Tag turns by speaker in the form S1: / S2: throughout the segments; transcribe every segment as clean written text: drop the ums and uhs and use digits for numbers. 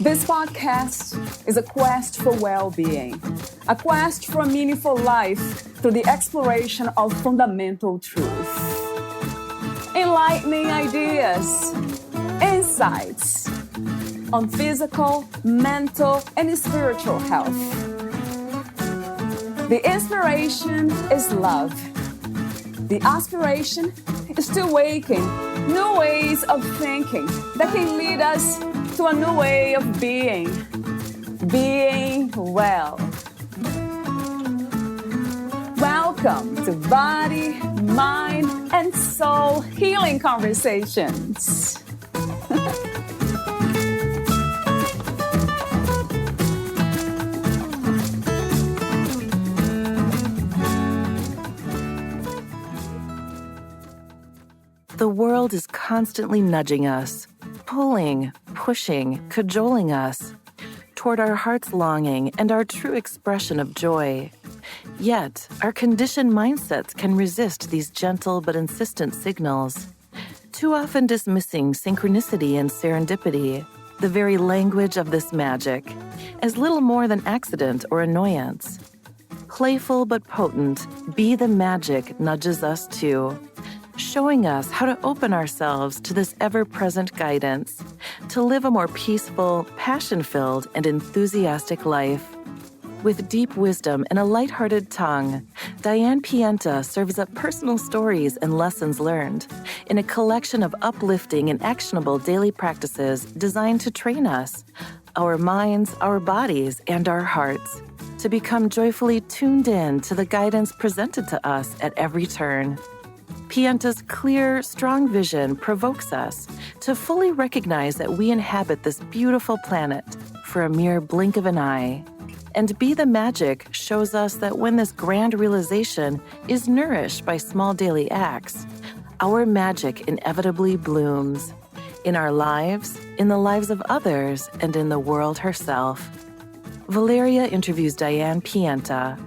S1: This podcast is a quest for well-being, a quest for a meaningful life through the exploration of fundamental truth. Enlightening ideas, insights on physical, mental, and spiritual health. The inspiration is love. The aspiration is to awaken new ways of thinking that can lead us to a new way of being well. Welcome to Body, Mind, and Soul Healing Conversations.
S2: The world is constantly nudging us, pulling, pushing, cajoling us toward our heart's longing and our true expression of joy. Yet, our conditioned mindsets can resist these gentle but insistent signals, too often dismissing synchronicity and serendipity, the very language of this magic, as little more than accident or annoyance. Playful but potent, Be the Magic nudges us too, showing us how to open ourselves to this ever-present guidance, to live a more peaceful, passion-filled, and enthusiastic life. With deep wisdom and a lighthearted tongue, Diane Pienta serves up personal stories and lessons learned in a collection of uplifting and actionable daily practices designed to train us, our minds, our bodies, and our hearts, to become joyfully tuned in to the guidance presented to us at every turn. Pienta's clear, strong vision provokes us to fully recognize that we inhabit this beautiful planet for a mere blink of an eye. And Be the Magic shows us that when this grand realization is nourished by small daily acts, our magic inevitably blooms in our lives, in the lives of others, and in the world herself. Valeria interviews Diane Pienta,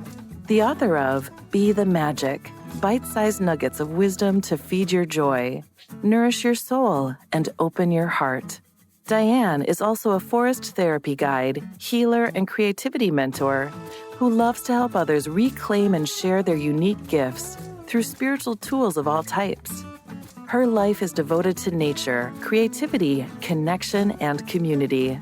S2: the author of Be the Magic, bite-sized nuggets of wisdom to feed your joy, nourish your soul, and open your heart. Diane is also a forest therapy guide, healer, and creativity mentor who loves to help others reclaim and share their unique gifts through spiritual tools of all types. Her life is devoted to nature, creativity, connection, and community.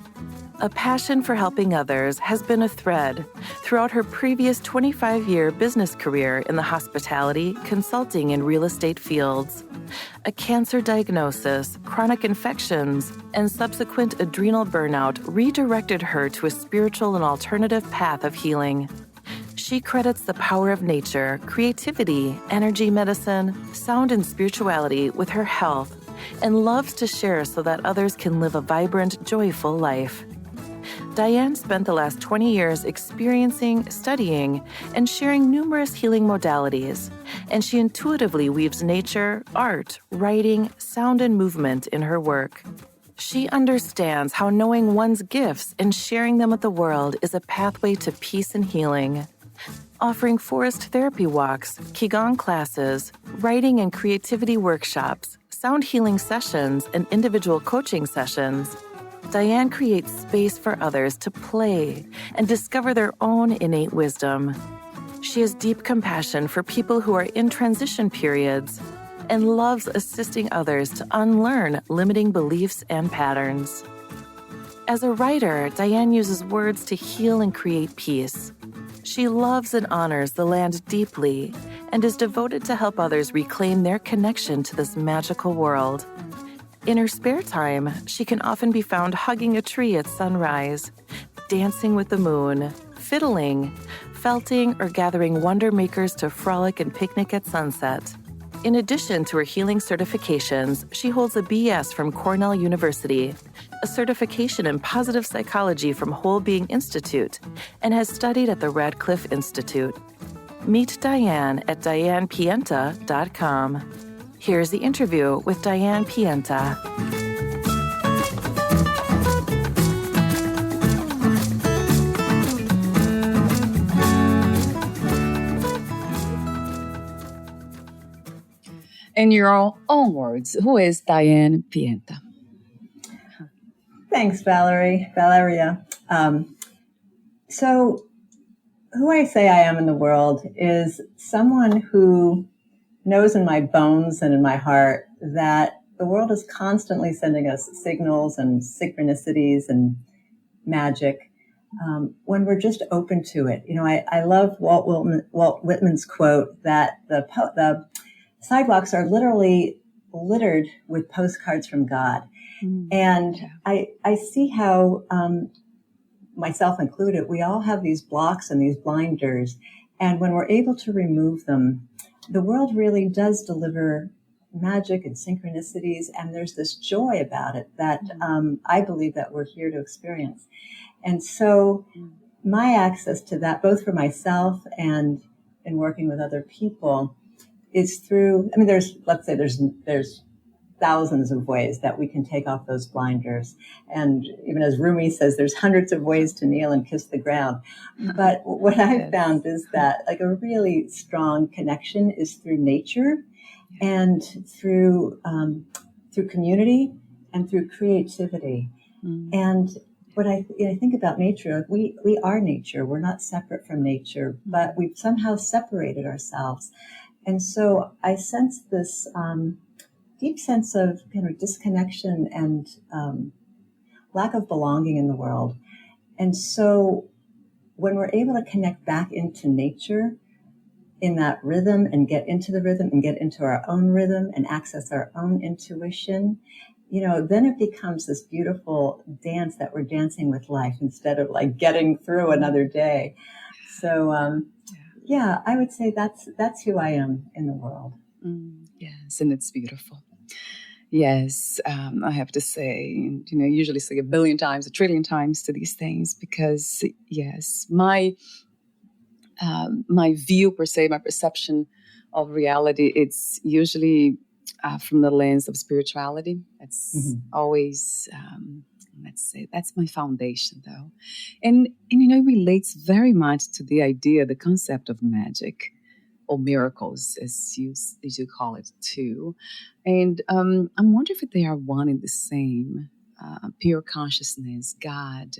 S2: A passion for helping others has been a thread throughout her previous 25-year business career in the hospitality, consulting, and real estate fields. A cancer diagnosis, chronic infections, and subsequent adrenal burnout redirected her to a spiritual and alternative path of healing. She credits the power of nature, creativity, energy medicine, sound, and spirituality with her health, and loves to share so that others can live a vibrant, joyful life. Diane spent the last 20 years experiencing, studying, and sharing numerous healing modalities, and she intuitively weaves nature, art, writing, sound, and movement in her work. She understands how knowing one's gifts and sharing them with the world is a pathway to peace and healing. Offering forest therapy walks, Qigong classes, writing and creativity workshops, sound healing sessions, and individual coaching sessions, Diane creates space for others to play and discover their own innate wisdom. She has deep compassion for people who are in transition periods and loves assisting others to unlearn limiting beliefs and patterns. As a writer, Diane uses words to heal and create peace. She loves and honors the land deeply and is devoted to help others reclaim their connection to this magical world. In her spare time, she can often be found hugging a tree at sunrise, dancing with the moon, fiddling, felting, or gathering wonder makers to frolic and picnic at sunset. In addition to her healing certifications, she holds a BS from Cornell University, a certification in positive psychology from Whole Being Institute, and has studied at the Radcliffe Institute. Meet Diane at dianepienta.com. Here's the interview with Diane Pienta.
S1: In your own words, who is Diane Pienta?
S3: Thanks, Valeria. So who I say I am in the world is someone who knows in my bones and in my heart that the world is constantly sending us signals and synchronicities and magic when we're just open to it. I love Walt Whitman's quote that the sidewalks are literally littered with postcards from God. And I see how, myself included, we all have these blocks and these blinders. And when we're able to remove them, the world really does deliver magic and synchronicities. And there's this joy about it that I believe that we're here to experience. And so my access to that, both for myself and in working with other people, is through, there's thousands of ways that we can take off those blinders. And even as Rumi says, there's hundreds of ways to kneel and kiss the ground. But what I've found is that like a really strong connection is through nature and through community and through creativity. And what I think about nature, we are nature. We're not separate from nature, but we've somehow separated ourselves. And so I sense this deep sense of kind of disconnection and lack of belonging in the world. And so when we're able to connect back into nature in that rhythm and get into the rhythm and get into our own rhythm and access our own intuition, then it becomes this beautiful dance that we're dancing with life instead of like getting through another day. So, I would say that's who I am in the world.
S4: Yes, and it's beautiful. Yes, I have to say, usually say 1 billion times, 1 trillion times to these things because, yes, my view per se, my perception of reality, it's usually from the lens of spirituality. It's always, let's say, that's my foundation, though. And it relates very much to the idea, the concept of magic, or miracles, as you call it too. And I'm wondering if they are one and the same. Pure consciousness, God.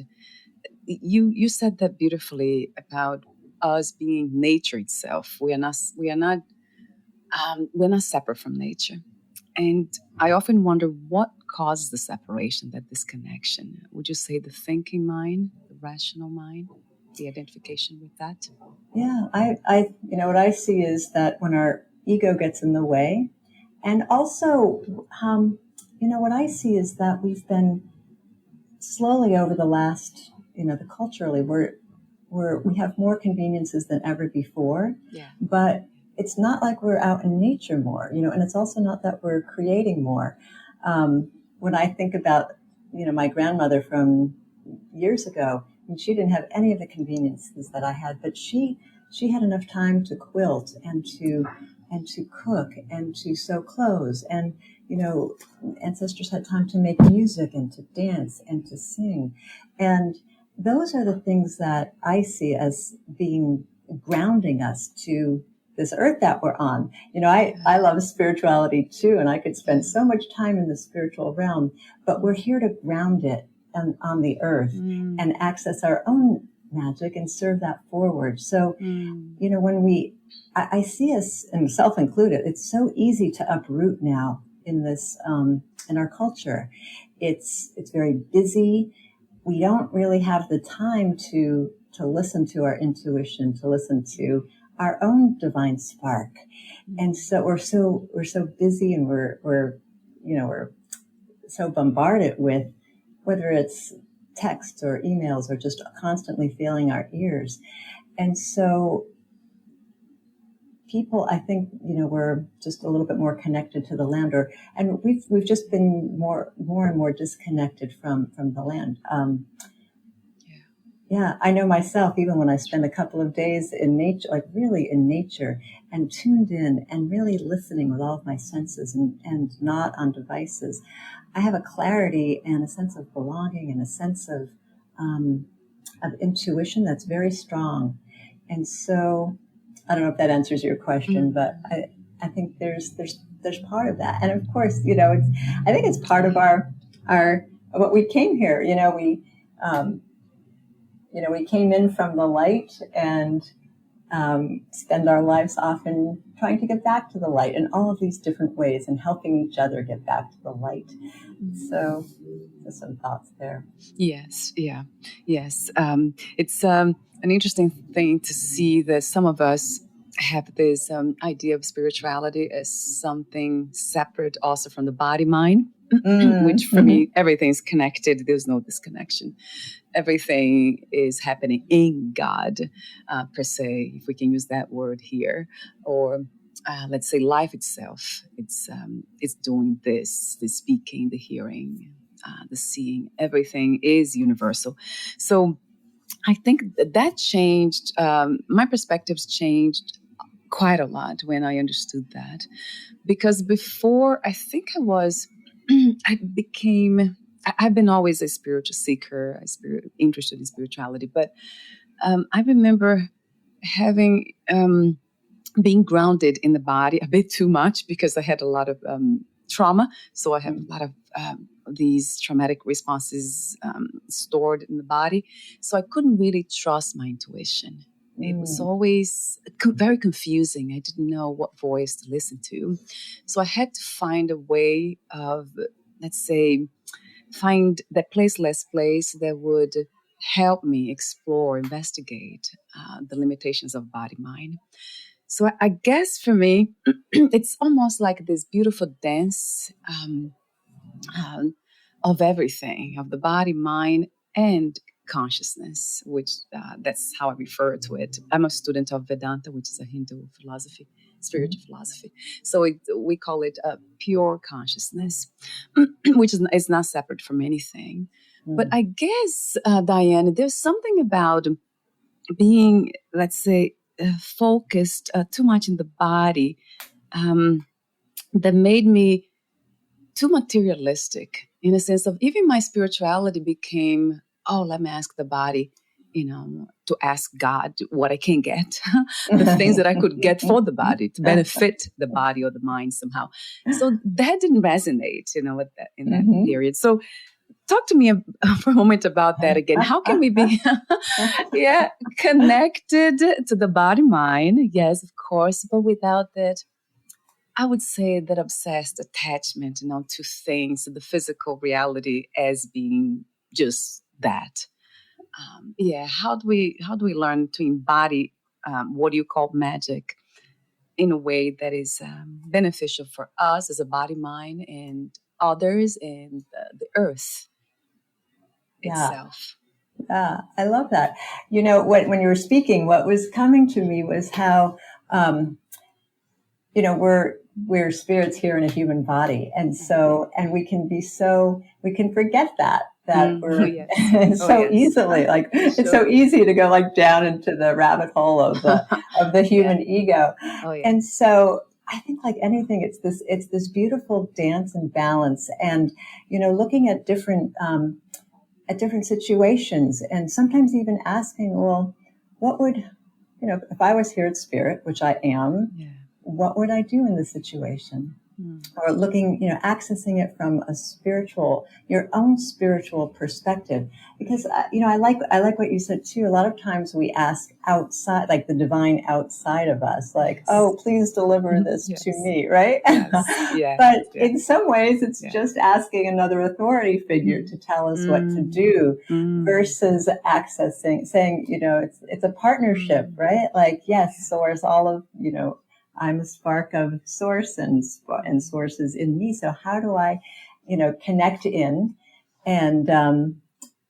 S4: You said that beautifully about us being nature itself. We are not separate from nature. And I often wonder what causes the separation, that disconnection. Would you say the thinking mind, the rational mind, the identification with that?
S3: Yeah, I what I see is that when our ego gets in the way, and also, what I see is that we've been slowly over the last, culturally, we have more conveniences than ever before, but it's not like we're out in nature more, and it's also not that we're creating more. When I think about, my grandmother from years ago, and she didn't have any of the conveniences that I had, but she had enough time to quilt and to cook and to sew clothes. And, ancestors had time to make music and to dance and to sing. And those are the things that I see as being grounding us to this earth that we're on. I love spirituality too, and I could spend so much time in the spiritual realm, but we're here to ground it on the earth and access our own magic and serve that forward. So, when I see us, and self included, it's so easy to uproot now in this, in our culture. It's very busy. We don't really have the time to listen to our intuition, to listen to our own divine spark. And so we're so busy, and we're so bombarded with, whether it's texts or emails or just constantly filling our ears. And so people, I think, we're just a little bit more connected to the land, and we've just been more and more disconnected from the land. I know myself, even when I spend a couple of days in nature, like really in nature and tuned in and really listening with all of my senses and not on devices, I have a clarity and a sense of belonging and a sense of intuition that's very strong. And so I don't know if that answers your question, but I think there's part of that. And of course, I think it's part of our what we came here. We came in from the light and spend our lives often trying to get back to the light in all of these different ways and helping each other get back to the light. So just some thoughts there.
S4: Yes, yeah, yes. It's an interesting thing to see that some of us have this idea of spirituality as something separate also from the body-mind, which for me, everything's connected. There's no disconnection. Everything is happening in God, per se, if we can use that word here, or let's say life itself. It's doing this, the speaking, the hearing, the seeing. Everything is universal. So I think that changed. My perspectives changed quite a lot when I understood that, because before I think I've been always a spiritual seeker, interested in spirituality, but I remember having being grounded in the body a bit too much because I had a lot of trauma. So I have a lot of these traumatic responses stored in the body. So I couldn't really trust my intuition. It was always very confusing. I didn't know what voice to listen to. So I had to find a way of, let's say, find that placeless place that would help me explore, investigate the limitations of body-mind. So I guess for me, it's almost like this beautiful dance of everything, of the body, mind, and consciousness, which that's how I refer to it. I'm a student of Vedanta, which is a Hindu philosophy, spiritual philosophy. So we call it pure consciousness, which is not separate from anything. But I guess, Diane, there's something about being, let's say, focused too much in the body that made me too materialistic, in a sense of even my spirituality became, let me ask the body, to ask God what I can get, the things that I could get for the body to benefit the body or the mind somehow. So that didn't resonate, with that, in that period. So talk to me for a moment about that again. How can we be connected to the body mind? Yes, of course, but without that, I would say that obsessed attachment, to things, to the physical reality as being just that. How do we learn to embody what do you call magic in a way that is beneficial for us as a body, mind, and others, and the earth itself?
S3: Yeah, I love that. When you were speaking, what was coming to me was how, we're spirits here in a human body. And so, and we can forget that we're easily, like, it's so easy to go like down into the rabbit hole of the human ego. And so I think like anything, it's this beautiful dance and balance and, looking at different situations and sometimes even asking, well, what would, if I was here at Spirit, which I am, what would I do in this situation? Or looking, accessing it from your own spiritual perspective. Because, I like what you said too. A lot of times we ask outside, like the divine outside of us, like, oh, please deliver this to me, right? But in some ways it's just asking another authority figure to tell us what to do versus accessing, saying, it's a partnership, right? Like, yes, Source, all of, I'm a spark of Source and Source is in me. So how do I, connect in and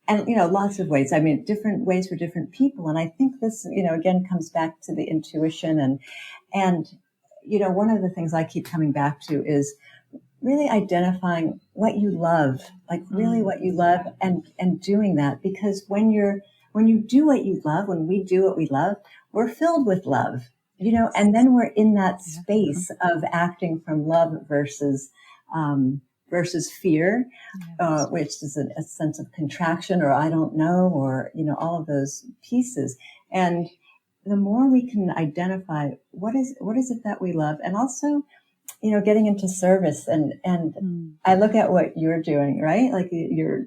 S3: lots of ways. I mean, different ways for different people. And I think this, again, comes back to the intuition and, one of the things I keep coming back to is really identifying what you love, like really what you love and doing that. Because when you do what you love, when we do what we love, we're filled with love. And then we're in that space of acting from love versus fear, which is a sense of contraction or I don't know, or, all of those pieces. And the more we can identify what is it that we love, and also getting into service, and I look at what you're doing, right? Like you're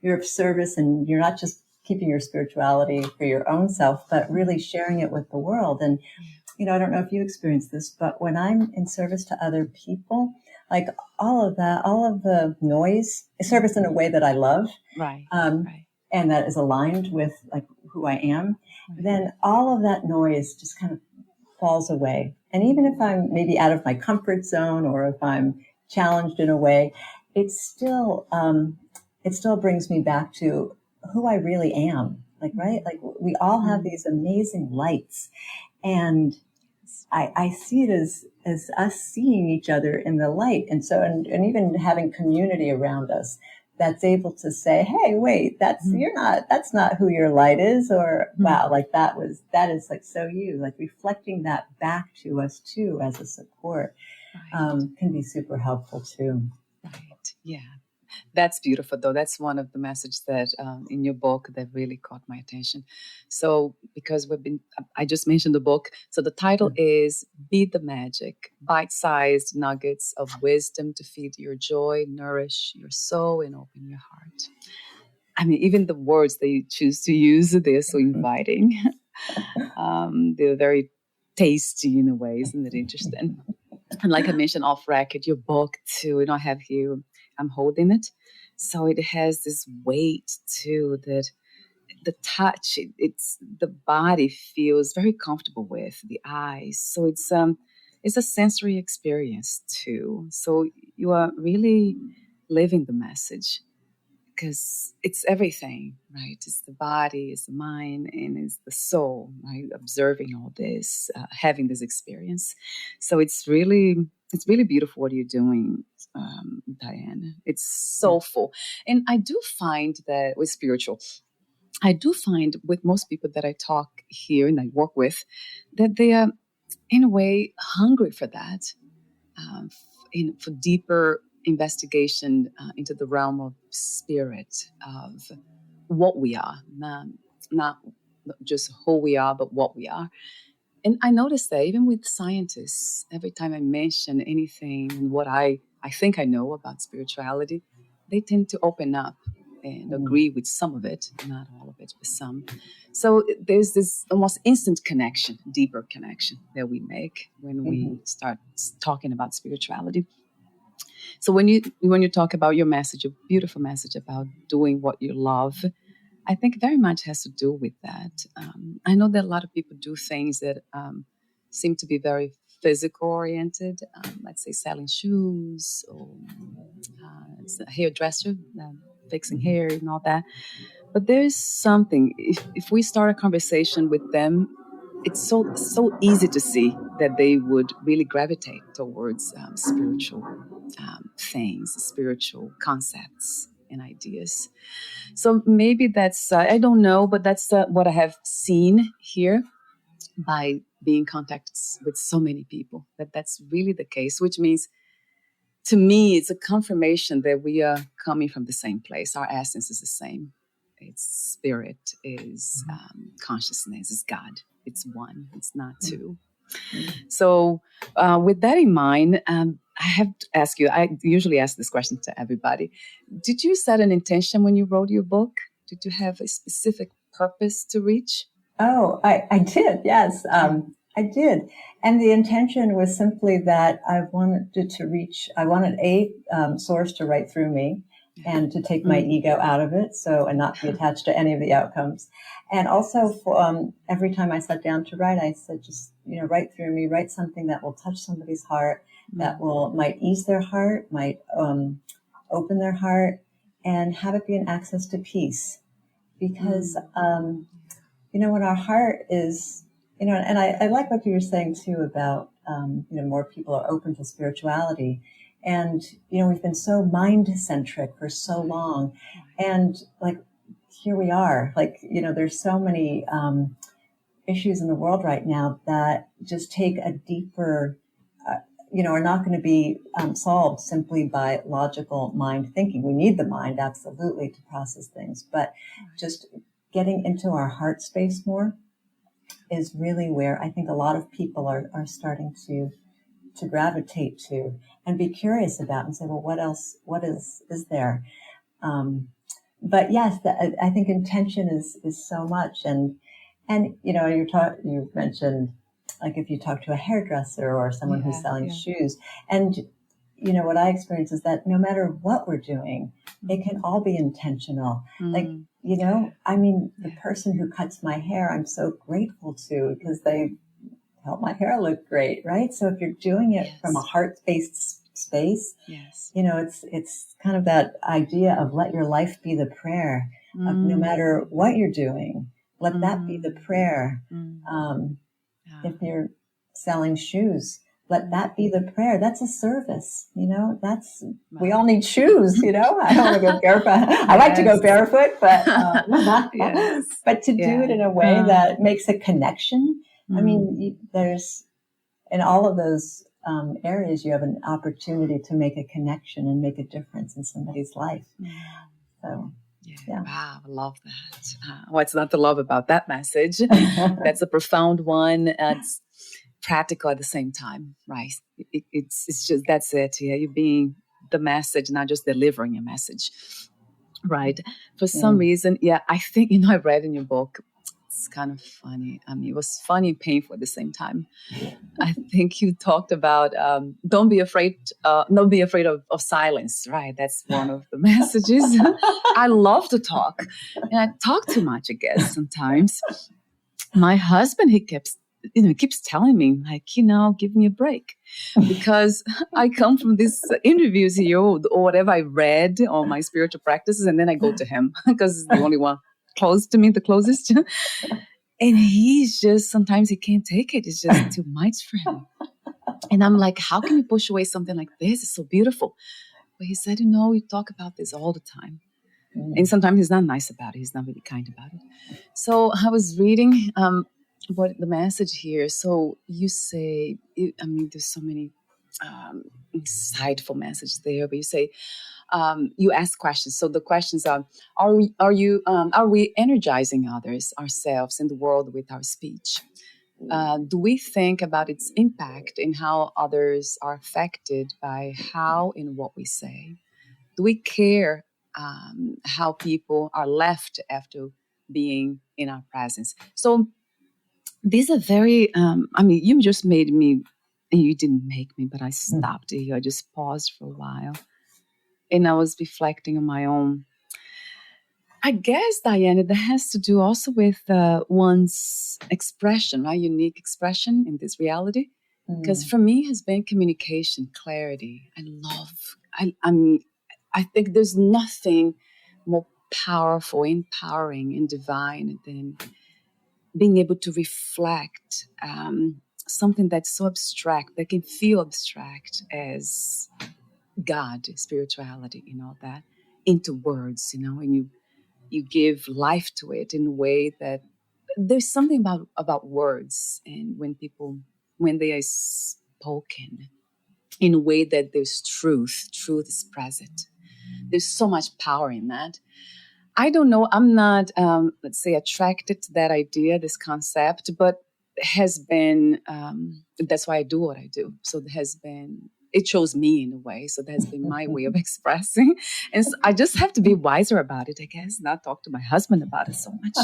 S3: of service, and you're not just keeping your spirituality for your own self, but really sharing it with the world. And, I don't know if you experience this, but when I'm in service to other people, like all of the noise, service in a way that I love,
S4: Right.
S3: and that is aligned with like who I am, then all of that noise just kind of falls away. And even if I'm maybe out of my comfort zone, or if I'm challenged in a way, it still brings me back to who I really am. Like, right? Like we all have these amazing lights, and I see it as us seeing each other in the light. And so, and even having community around us that's able to say, hey, wait, that's not who your light is, or wow, like that is like, so you, like reflecting that back to us too as a support, can be super helpful too.
S4: Right. Yeah. That's beautiful, though. That's one of the messages that in your book that really caught my attention. So, because I just mentioned the book. So the title is Be the Magic, Bite-Sized Nuggets of Wisdom to Feed Your Joy, Nourish Your Soul, and Open Your Heart. I mean, even the words that you choose to use, they're so inviting. They're very tasty in a way. Isn't it interesting? And like I mentioned off record, your book too, I have here, I'm holding it. So it has this weight too, that the touch, it's the body feels very comfortable with, the eyes. So it's a sensory experience too. So you are really living the message, because it's everything, right? It's the body, it's the mind, and it's the soul, right? Observing all this, having this experience. So it's really beautiful what you're doing, Diane. It's soulful. And I do find that with spiritual, I do find with most people that I talk here and I work with, that they are, in a way, hungry for that, for deeper investigation into the realm of spirit, of what we are, not just who we are, but what we are. And I noticed that even with scientists, every time I mention anything and what I think I know about spirituality, they tend to open up and agree with some of it, not all of it, but some. So there's this almost instant connection, deeper connection that we make when we start talking about spirituality. So when you talk about your message, your beautiful message about doing what you love, I think very much has to do with that. I know that a lot of people do things that seem to be very physical oriented. Let's say selling shoes, or it's a hairdresser, fixing hair and all that. But there's something, if we start a conversation with them, it's so easy to see that they would really gravitate towards spiritual things, spiritual concepts and ideas. So maybe that's, I don't know, but that's what I have seen here by being in contact with so many people, that's really the case, which means, to me, it's a confirmation that we are coming from the same place. Our essence is the same. It's spirit, is consciousness, is God. It's one, it's not two. So with that in mind, I have to ask you, I usually ask this question to everybody. Did you set an intention when you wrote your book? Did you have a specific purpose to reach?
S3: Oh, I did. Yes, I did. And the intention was simply that I wanted a source to write through me, and to take my ego out of it, and not be attached to any of the outcomes. And also, for, every time I sat down to write, I said, just, write through me, write something that will touch somebody's heart, that might ease their heart, might open their heart, and have it be an access to peace. Because, when our heart is, and I like what you were saying too about, more people are open to spirituality. And, we've been so mind-centric for so long. And, like, here we are. Like, there's so many issues in the world right now that just take a deeper, are not going to be solved simply by logical mind thinking. We need the mind, absolutely, to process things. But just getting into our heart space more is really where I think a lot of people are starting to to gravitate to and be curious about and say, well, what else, what is there? But yes, I think intention is so much. And, you know, you mentioned, like, if you talk to a hairdresser or someone who's selling shoes, and, you know, what I experience is that no matter what we're doing, it can all be intentional. Like, you know, I mean, the person who cuts my hair, I'm so grateful to, because they help my hair look great, right? So if you're doing it from a heart-based space, you know, it's kind of that idea of let your life be the prayer of no matter what you're doing, let that be the prayer. If you're selling shoes, let that be the prayer. That's a service, you know, we all need shoes, you know, I don't want to go barefoot. I like to go barefoot, but, but to do it in a way that makes a connection. I mean, there's, in all of those areas, you have an opportunity to make a connection and make a difference in somebody's life. So,
S4: wow, I love that. What's not to love about that message? That's a profound one. It's practical at the same time, right? It's just, that's it. Yeah, you're being the message, not just delivering a message, right? For some reason, I think, you know, I read in your book, it's kind of funny. I mean, it was funny and painful at the same time. I think you talked about don't be afraid of silence, right? That's one of the messages. I love to talk, and I talk too much, I guess, sometimes. My husband, he keeps telling me, like, you know, give me a break, because I come from these interviews here or whatever I read on my spiritual practices, and then I go to him because he's the only one close to me, the closest. And he's just, sometimes he can't take it. It's just too much for him. And I'm like, how can you push away something like this? It's so beautiful. But he said, you know, you talk about this all the time. And sometimes he's not nice about it. He's not really kind about it. So I was reading what the message here. So you say, I mean, there's so many insightful messages there, but you say, you ask questions. So the questions are we energizing others, ourselves, and the world with our speech? Do we think about its impact in how others are affected by how and what we say? Do we care how people are left after being in our presence? So these are very, I mean, you just made me, you didn't make me, but I stopped here. I just paused for a while. And I was reflecting on my own. I guess, Diane, that has to do also with one's expression, right? Unique expression in this reality. Because for me, it has been communication, clarity. I mean, I think there's nothing more powerful, empowering, and divine than being able to reflect something that's so abstract, that can feel abstract as God, spirituality, and all that, into words, you know, and you give life to it in a way that there's something about words, and when they are spoken in a way that there's truth is present. There's so much power in that. I don't know, I'm not, let's say, attracted to that idea, this concept, but has been, that's why I do what I do. So it shows me in a way. So that's been my way of expressing. And so I just have to be wiser about it, I guess, not talk to my husband about it so much.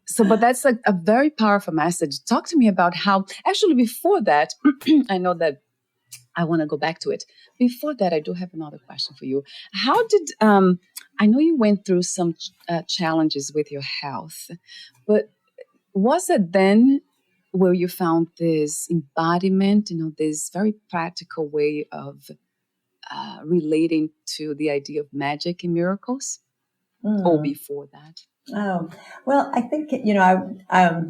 S4: So, but that's a very powerful message. Talk to me about how, actually before that, I know that I want to go back to it. Before that, I do have another question for you. How did, I know you went through some challenges with your health, but was it then where you found this embodiment, you know, this very practical way of relating to the idea of magic and miracles? Or before that?
S3: Oh, well, I think, you know, I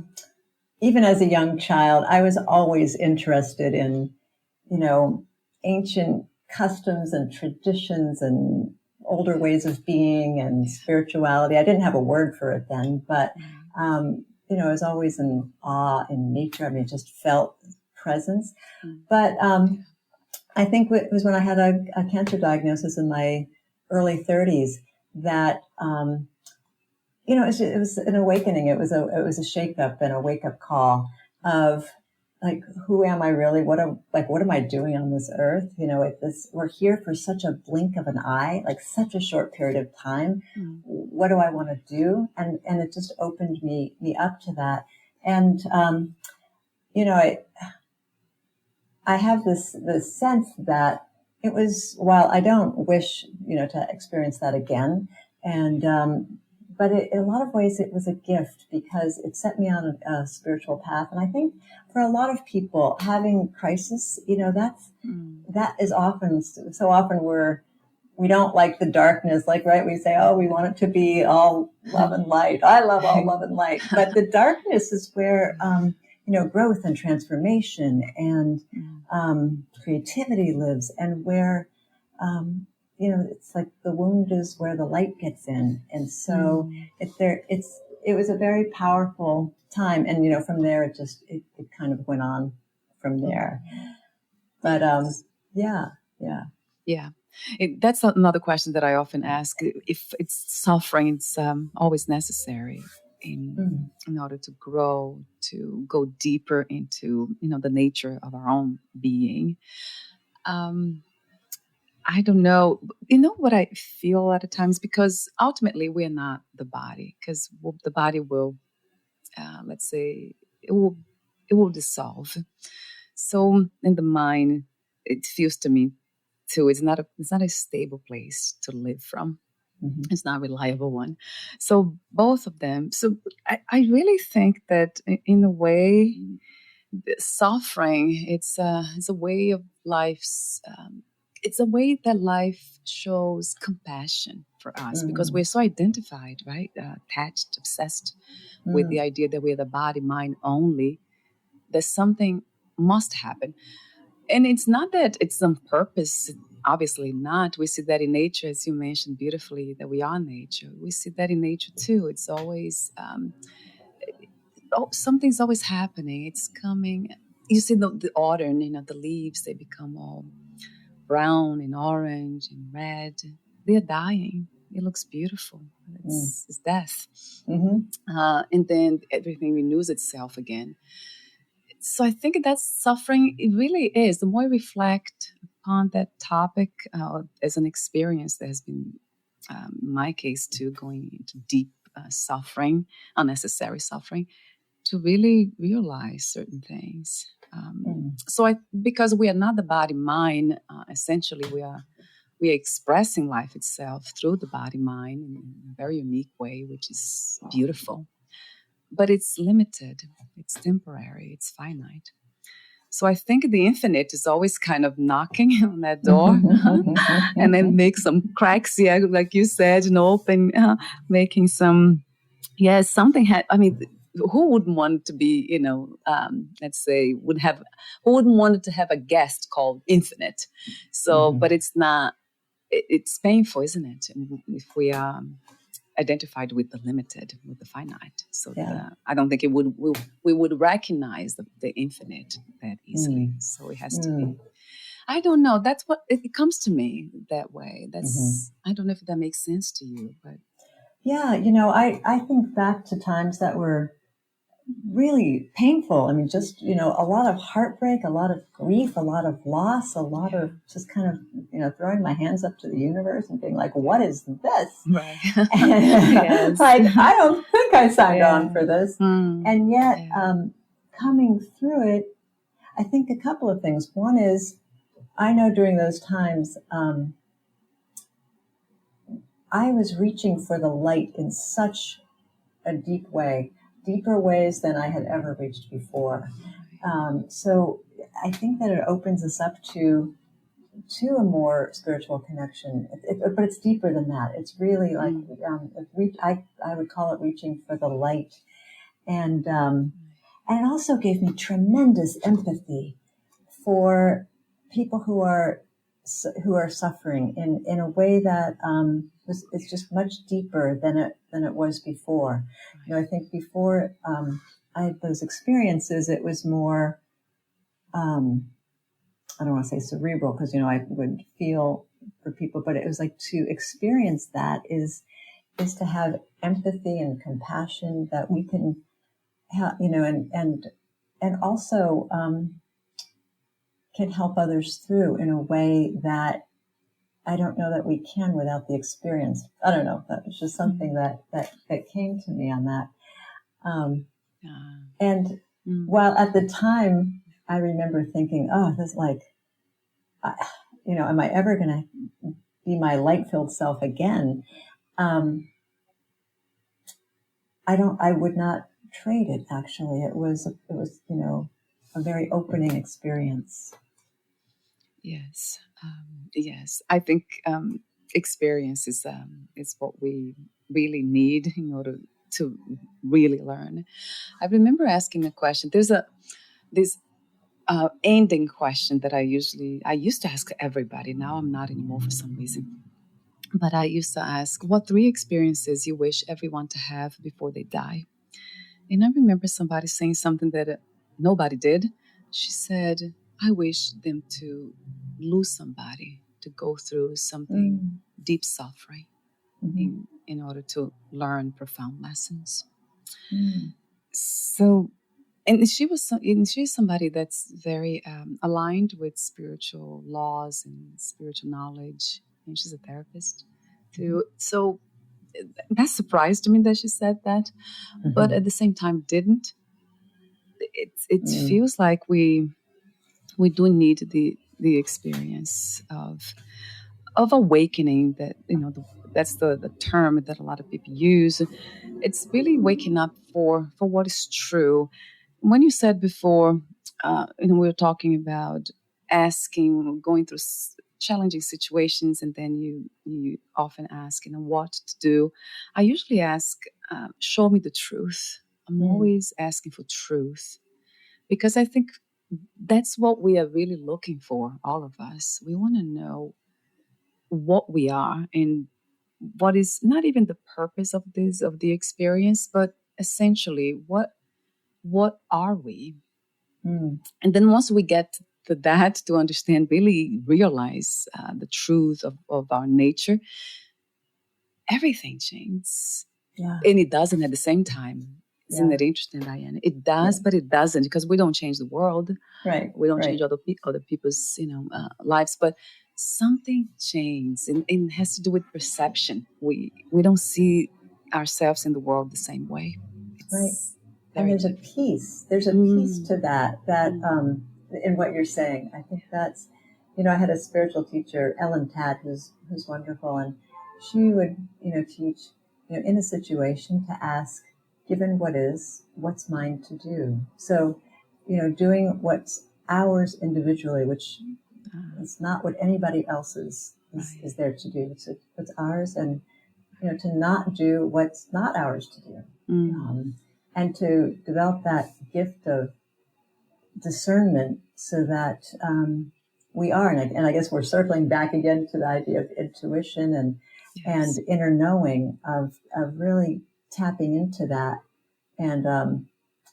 S3: even as a young child, I was always interested in, you know, ancient customs and traditions and older ways of being and spirituality. I didn't have a word for it then, but, you know, I was always in awe in nature. I mean, just felt presence. But I think it was when I had a cancer diagnosis in my early 30s that, you know, it was an awakening. It was a shake up and a wake up call of like, who am I really? What am I doing on this earth? We're here for such a blink of an eye, like such a short period of time. What do I want to do? And it just opened me up to that. And, I have this sense that it was, while I don't wish, to experience that again. And, but in a lot of ways it was a gift because it set me on a spiritual path. And I think for a lot of people having crisis, that is often, so often we don't like the darkness, like, right? We say, oh, we want it to be all love and light. I love all love and light. But the darkness is where, growth and transformation and creativity lives, and where, it's like the wound is where the light gets in. And so it was a very powerful time. And, from there, it kind of went on from there. But, yeah.
S4: That's another question that I often ask. If it's suffering, it's always necessary in order to grow, to go deeper into, the nature of our own being. I don't know. You know what I feel a lot of times? Because ultimately we're not the body, because the body will, let's say, it will dissolve. So in the mind, it feels to me too, it's not a stable place to live from. It's not a reliable one. So both of them. So I really think that in a way, suffering, it's a way of life's, it's a way that life shows compassion for us because we're so identified, right? Attached, obsessed with the idea that we're the body, mind only, that something must happen. And it's not that it's on purpose, obviously not. We see that in nature, as you mentioned beautifully, that we are nature. We see that in nature too. It's always, something's always happening. It's coming. You see the autumn, the leaves, they become all brown and orange and red. They're dying. It looks beautiful. It's death. And then everything renews itself again. So I think that's suffering. It really is. The more I reflect upon that topic as an experience that has been, in my case too, going into deep suffering, unnecessary suffering, to really realize certain things. So because we are not the body mind, essentially we are expressing life itself through the body mind in a very unique way, which is beautiful. But it's limited, it's temporary, it's finite. So I think the infinite is always kind of knocking on that door and then make some cracks, like you said, open, making some, something. Who wouldn't want to be, let's say, who wouldn't want to have a guest called infinite? So, but it's not, it's painful, isn't it? If we are identified with the limited, with the finite. So I don't think we would recognize the infinite that easily. So it has to be. I don't know. That's what it comes to me that way. That's I don't know if that makes sense to you, but
S3: yeah, I think back to times that were really painful. I mean, just, a lot of heartbreak, a lot of grief, a lot of loss, a lot of just kind of, throwing my hands up to the universe and being like, what is this?
S4: Right.
S3: And like, I don't think I signed on for this. And yet, coming through it, I think a couple of things. One is, I know during those times, I was reaching for the light in such a deep way, deeper ways than I had ever reached before. So I think that it opens us up to a more spiritual connection, but it's deeper than that. It's really like, I would call it reaching for the light. And it also gave me tremendous empathy for people who are suffering in a way that it's just much deeper than it was before. I think before I had those experiences, it was more I don't want to say cerebral because I would feel for people, but it was like to experience that is to have empathy and compassion that we can have, and also can help others through in a way that I don't know that we can without the experience. I don't know. That was just something that came to me on that. And while at the time I remember thinking, oh, this am I ever going to be my light-filled self again? I would not trade it, actually. It was, a very opening experience.
S4: Yes. Yes. I think experience is what we really need in order to really learn. I remember asking a question. There's this ending question that I used to ask everybody. Now I'm not anymore for some reason. But I used to ask, what 3 experiences you wish everyone to have before they die? And I remember somebody saying something that nobody did. She said, I wish them to lose somebody, to go through something deep suffering in order to learn profound lessons. So, and she's somebody that's very aligned with spiritual laws and spiritual knowledge, and she's a therapist too. So that surprised me that she said that, but at the same time didn't. It feels like we do need the experience of awakening. That that's the term that a lot of people use. It's really waking up for what is true. When you said before, we were talking about going through challenging situations, and then you often ask, what to do. I usually ask, show me the truth. I'm always asking for truth, because I think that's what we are really looking for, all of us. We want to know what we are and what is not even the purpose of the experience, but essentially what are we? And then once we get to that, to understand, really realize the truth of our nature, everything changes.
S3: Yeah.
S4: And it doesn't at the same time. Isn't that interesting, Diane? It does, but it doesn't, because we don't change the world.
S3: Right.
S4: We don't change other people's lives, but something changes, and it has to do with perception. We don't see ourselves in the world the same way.
S3: Right. And there's a piece. There's a piece to that in what you're saying. I think that's, I had a spiritual teacher, Ellen Tadd, who's wonderful, and she would, teach, in a situation to ask, given what is, what's mine to do? So, doing what's ours individually, which is not what anybody else's is there to do. It's what's ours, and, to not do what's not ours to do. And to develop that gift of discernment so that we are, and I guess we're circling back again to the idea of intuition and inner knowing of really tapping into that. And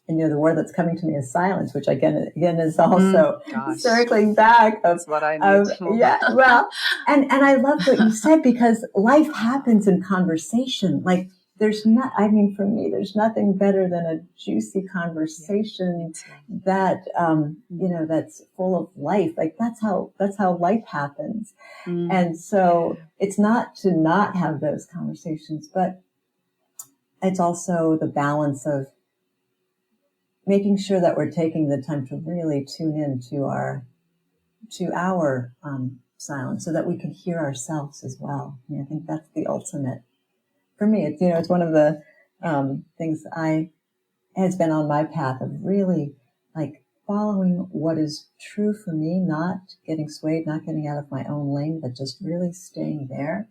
S3: the word that's coming to me is silence, which again is also circling back.
S4: That's what I need.
S3: Well, and I love what you said, because life happens in conversation. Like, for me, there's nothing better than a juicy conversation that, that's full of life. Like, that's how life happens. And so it's not to not have those conversations, but it's also the balance of making sure that we're taking the time to really tune in to our silence, so that we can hear ourselves as well. I think that's the ultimate. For me, it's one of the things has been on my path of really following what is true for me, not getting swayed, not getting out of my own lane, but just really staying there.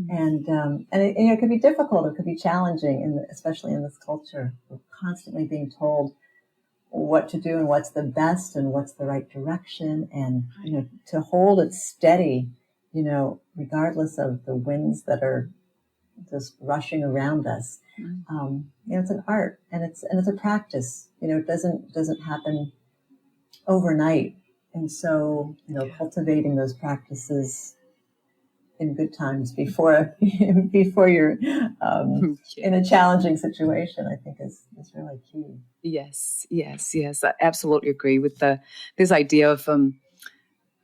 S3: And it could be difficult. It could be challenging, especially in this culture. We're constantly being told what to do and what's the best and what's the right direction, and to hold it steady, regardless of the winds that are just rushing around us. It's an art, and it's a practice. It doesn't happen overnight, and so cultivating those practices in good times before before you're in a challenging situation, I think is really key.
S4: Yes. I absolutely agree with this idea of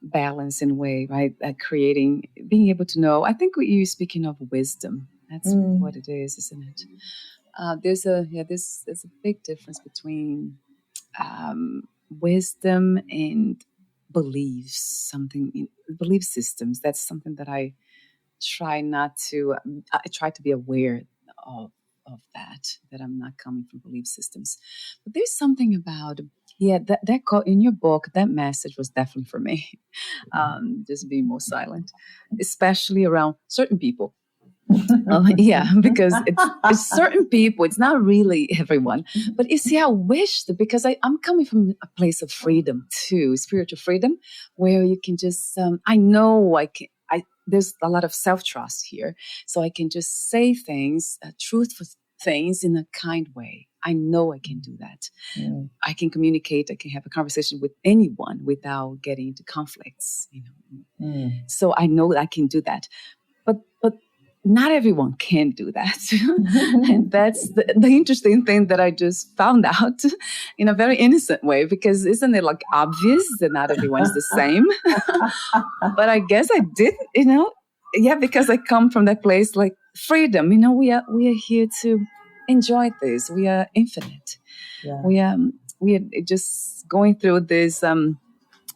S4: balance in a way, right? Being able to know. I think you're speaking of wisdom. That's what it is, isn't it? There's a big difference between wisdom and beliefs. Belief systems. That's something that I try not to. I try to be aware of that I'm not coming from belief systems. But there's something about that call in your book. That message was definitely for me. Just being more silent, especially around certain people. Because it's certain people. It's not really everyone. But you see, I wish that because I'm coming from a place of freedom too, spiritual freedom, where you can just. I know I can. There's a lot of self-trust here, so I can just say things, truthful things in a kind way. I know I can do that. I can communicate. I can have a conversation with anyone without getting into conflicts. So I know I can do that. But not everyone can do that. And that's the interesting thing that I just found out in a very innocent way, because isn't it like obvious that not everyone's the same? But I guess I didn't, because I come from that place like freedom. We are here to enjoy this. We are infinite. Yeah. We are just going through this,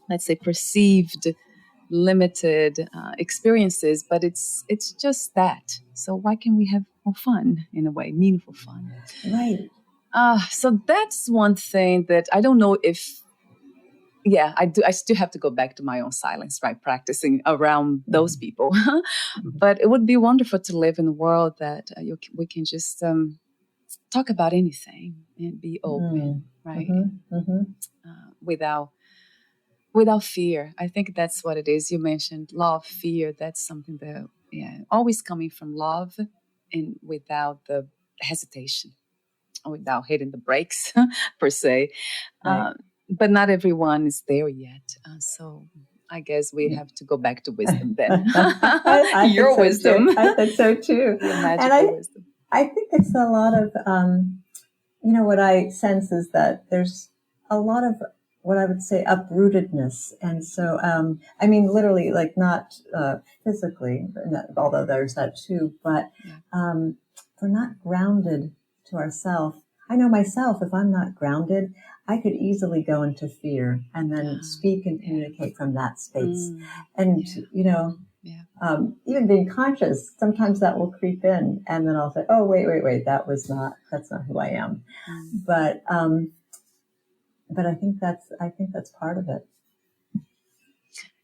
S4: let's say, perceived limited experiences, but it's just that. So why can we have more fun in a way, meaningful fun?
S3: Right.
S4: So that's one thing that I don't know if. Yeah, I do. I still have to go back to my own silence, right? Practicing around those people, but it would be wonderful to live in a world that we can just talk about anything and be open, right? Without fear. I think that's what it is. You mentioned love, fear. That's something that, always coming from love and without the hesitation, without hitting the brakes per se.
S3: Right.
S4: But not everyone is there yet. So I guess we have to go back to wisdom then. Your wisdom.
S3: I think so too.
S4: Your magical wisdom.
S3: I think it's a lot of, what I sense is that there's a lot of what I would say uprootedness. And so, literally, like not physically, although there's that too, but we're not grounded to ourselves. I know myself, if I'm not grounded, I could easily go into fear and then speak and communicate from that space. And, even being conscious, sometimes that will creep in and then I'll say, oh, wait, that's not who I am. But I think that's part of it.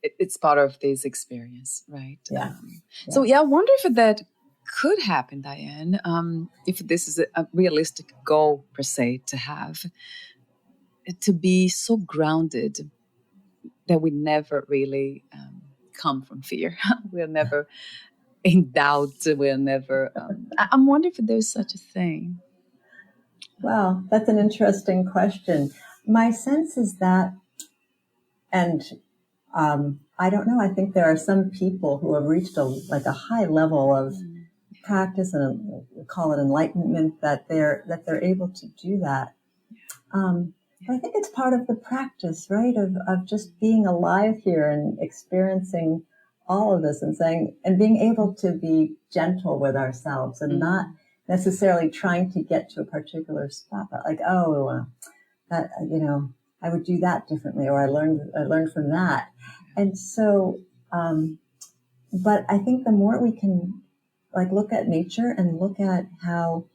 S4: It's part of this experience, right?
S3: Yeah.
S4: So I wonder if that could happen, Diane, if this is a realistic goal per se to have, to be so grounded that we never really come from fear. We're never in doubt. We're never. I'm wondering if there's such a thing.
S3: Well, that's an interesting question. My sense is that, and I don't know, I think there are some people who have reached a high level of practice, and we call it enlightenment, that they're able to do that. I think it's part of the practice, right, of just being alive here and experiencing all of this and being able to be gentle with ourselves and not necessarily trying to get to a particular spot, but like, that, I would do that differently, or I learned from that. And so, but I think the more we can look at nature and look at how,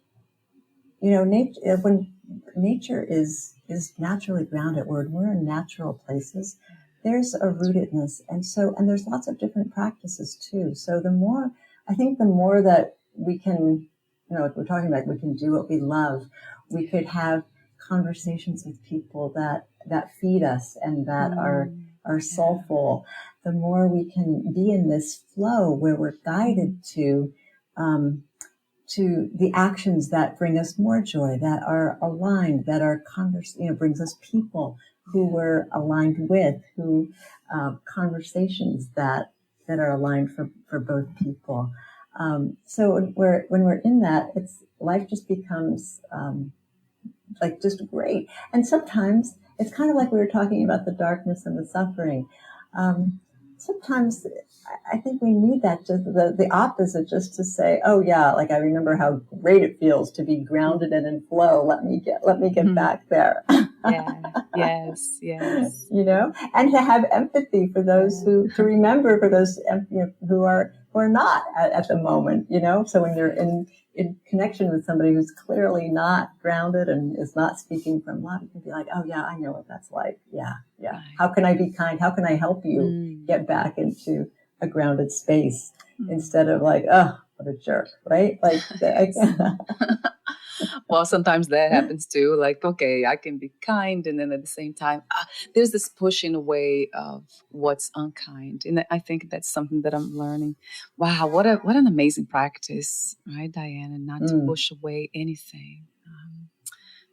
S3: nature, when nature is naturally grounded, where we're in natural places, there's a rootedness. And there's lots of different practices too. So the more that we can, if we're talking about, we can do what we love, we could have conversations with people that feed us and that are soulful, the more we can be in this flow where we're guided to the actions that bring us more joy, that are aligned, that are brings us people who we're aligned with, who conversations that that are aligned for both people. So when we're in that, life just becomes like just great. And sometimes it's kind of like we were talking about the darkness and the suffering. Sometimes I think we need that, just the opposite, just to say, oh yeah, like I remember how great it feels to be grounded and in flow. Let me get back there.
S4: Yeah. Yes.
S3: You know, and to have empathy for those to remember for those who are not at the moment, you know. So when you're in connection with somebody who's clearly not grounded and is not speaking from love, you can be like, oh yeah, I know what that's like. Yeah. Right. How can I be kind? How can I help you get back into a grounded space instead of like, oh, what a jerk, right? Like,
S4: well, sometimes that happens too. Like, okay, I can be kind, and then at the same time, there's this pushing away of what's unkind, and I think that's something that I'm learning. Wow, what an amazing practice, right, Diane? And not to push away anything,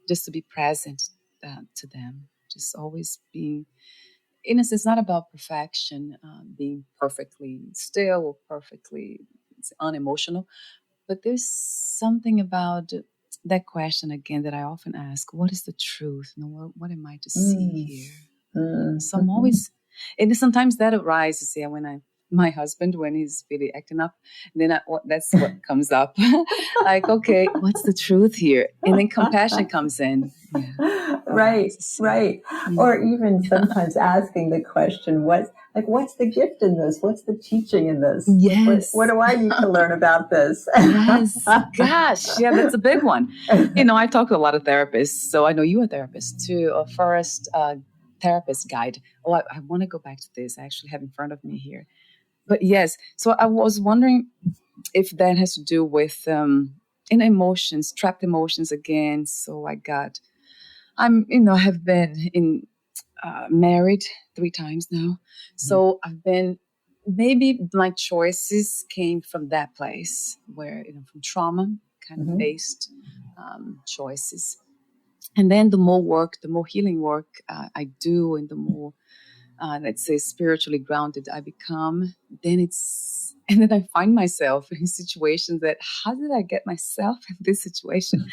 S4: just to be present to them, just always being. In a sense, it's not about perfection, being perfectly still or perfectly unemotional, but there's something about that question again that I often ask: what is the truth? You know, what am I to see here? So I'm always, and sometimes that arises. Yeah, my husband, when he's really acting up, then that's what comes up. Like, okay, what's the truth here? And then compassion comes in. Yeah.
S3: Right. Or even sometimes asking the question, what's the gift in this? What's the teaching in this?
S4: Yes.
S3: What do I need to learn about this?
S4: Yes. Gosh. Yeah, that's a big one. You know, I talk to a lot of therapists, so I know you're a therapist too. A forest therapist guide. Oh, I want to go back to this. I actually have in front of me here. But yes, so I was wondering if that has to do with emotions, trapped emotions again. So have been married 3 times now. So I've been, maybe my choices came from that place where, from trauma kind of based choices. And then the more healing work I do, and the more, let's say, spiritually grounded I become, and then I find myself in situations that, how did I get myself in this situation?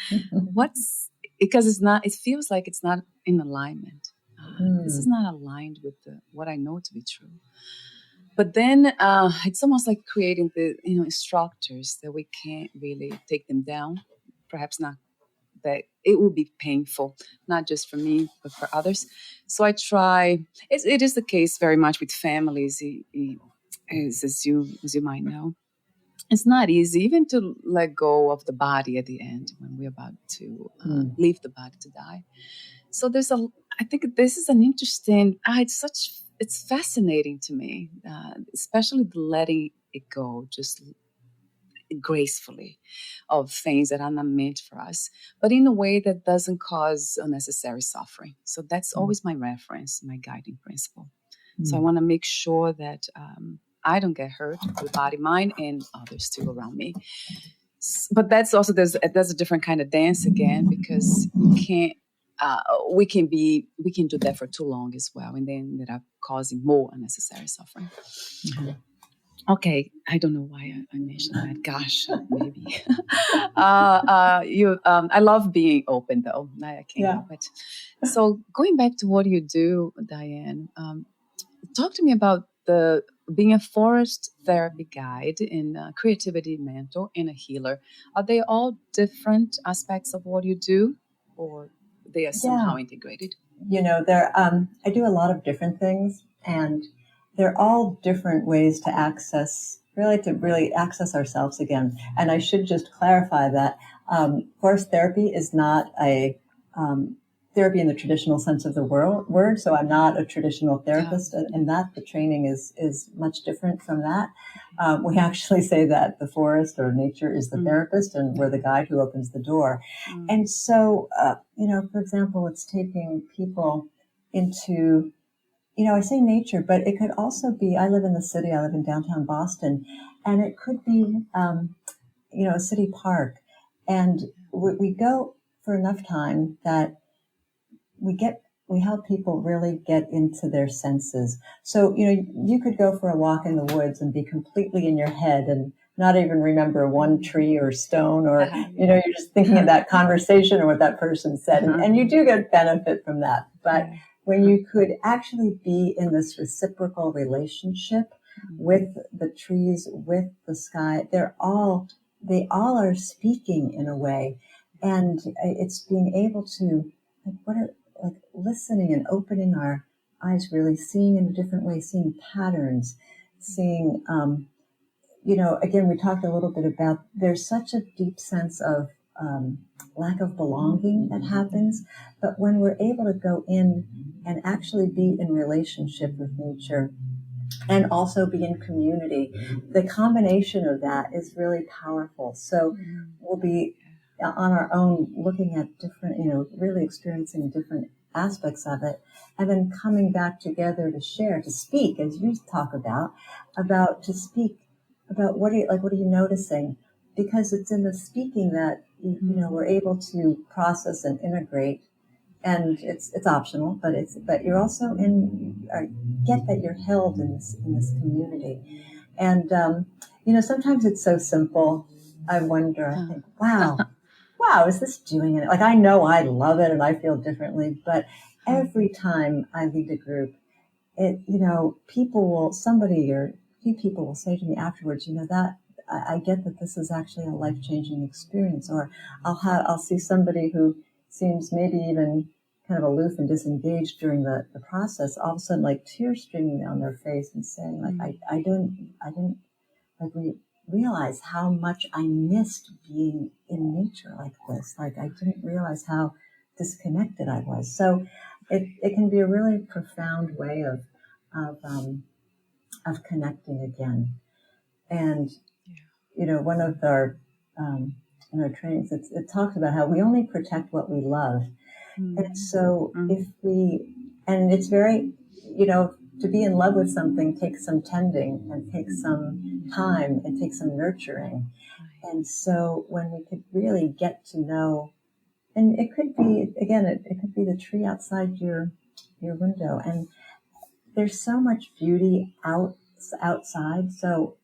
S4: Because it feels like it's not in alignment. This is not aligned with what I know to be true. But then it's almost like creating the structures that we can't really take them down. Perhaps not, that it will be painful, not just for me, but for others. So I try. It is the case very much with families, as you might know. It's not easy even to let go of the body at the end when we're about to leave the body to die. So I think this is an interesting. It's fascinating to me, especially the letting it go, just gracefully, of things that are not meant for us, but in a way that doesn't cause unnecessary suffering. So that's always my reference, my guiding principle. So I want to make sure that I don't get hurt with body, mind, and others too around me. But that's also, there's a different kind of dance again, because you can't. We can do that for too long as well, and then end up causing more unnecessary suffering. Okay, I don't know why I mentioned that. Gosh, maybe. I love being open, though. I can't help it. So going back to what you do, Diane, talk to me about being a forest therapy guide, and a creativity mentor, and a healer. Are they all different aspects of what you do, or they are somehow integrated?
S3: I do a lot of different things, and they're all different ways to really access ourselves again. And I should just clarify that forest therapy is not a therapy in the traditional sense of the word. So I'm not a traditional therapist, and that the training is much different from that. We actually say that the forest or nature is the therapist, and we're the guide who opens the door. And so, for example, it's taking people into, I say nature, but it could also be, I live in the city, I live in downtown Boston, and it could be, a city park. And we go for enough time that we get we help people really get into their senses. So, you could go for a walk in the woods and be completely in your head and not even remember one tree or stone, or, you're just thinking of that conversation or what that person said. And you do get benefit from that. But when you could actually be in this reciprocal relationship with the trees, with the sky, they all are speaking in a way. And it's being able to, like listening and opening our eyes, really seeing in a different way, seeing patterns, seeing, again, we talked a little bit about there's such a deep sense of lack of belonging that happens. But when we're able to go in and actually be in relationship with nature and also be in community, the combination of that is really powerful. So we'll be on our own looking at different, really experiencing different aspects of it, and then coming back together to share, to speak, as you talk about to speak about what are you noticing? Because it's in the speaking that we're able to process and integrate, and it's optional, but you're also get that you're held in this community, and sometimes it's so simple. I wonder. I think, wow, is this doing it? Like, I know I love it and I feel differently, but every time I lead a group, somebody or a few people will say to me afterwards, that I get that this is actually a life-changing experience. Or I'll see somebody who seems maybe even kind of aloof and disengaged during the process, all of a sudden, like, tears streaming down their face and saying, like, I didn't realize how much I missed being in nature like this. Like, I didn't realize how disconnected I was. So it can be a really profound way of connecting again. And one of our in our trainings, it talks about how we only protect what we love. And so and it's very, to be in love with something takes some tending and takes some time and takes some nurturing. And so when we could really get to know, and it could be, again, it could be the tree outside your window, and there's so much beauty outside. So,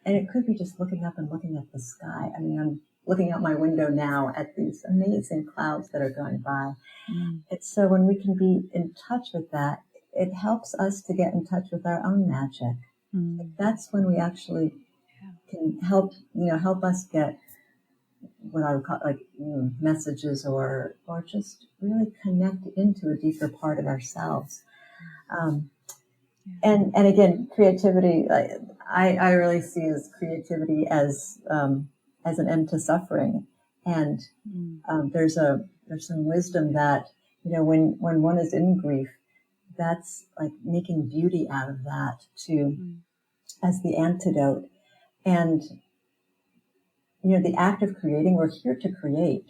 S3: and it could be just looking up and looking at the sky. I mean, I'm looking out my window now at these amazing clouds that are going by. And so when we can be in touch with that, it helps us to get in touch with our own magic. That's when we actually can help us get what I would call messages or just really connect into a deeper part of ourselves. And again, creativity, I really see as creativity as an end to suffering. And there's some wisdom that, when one is in grief, that's like making beauty out of that as the antidote. And, the act of creating, we're here to create.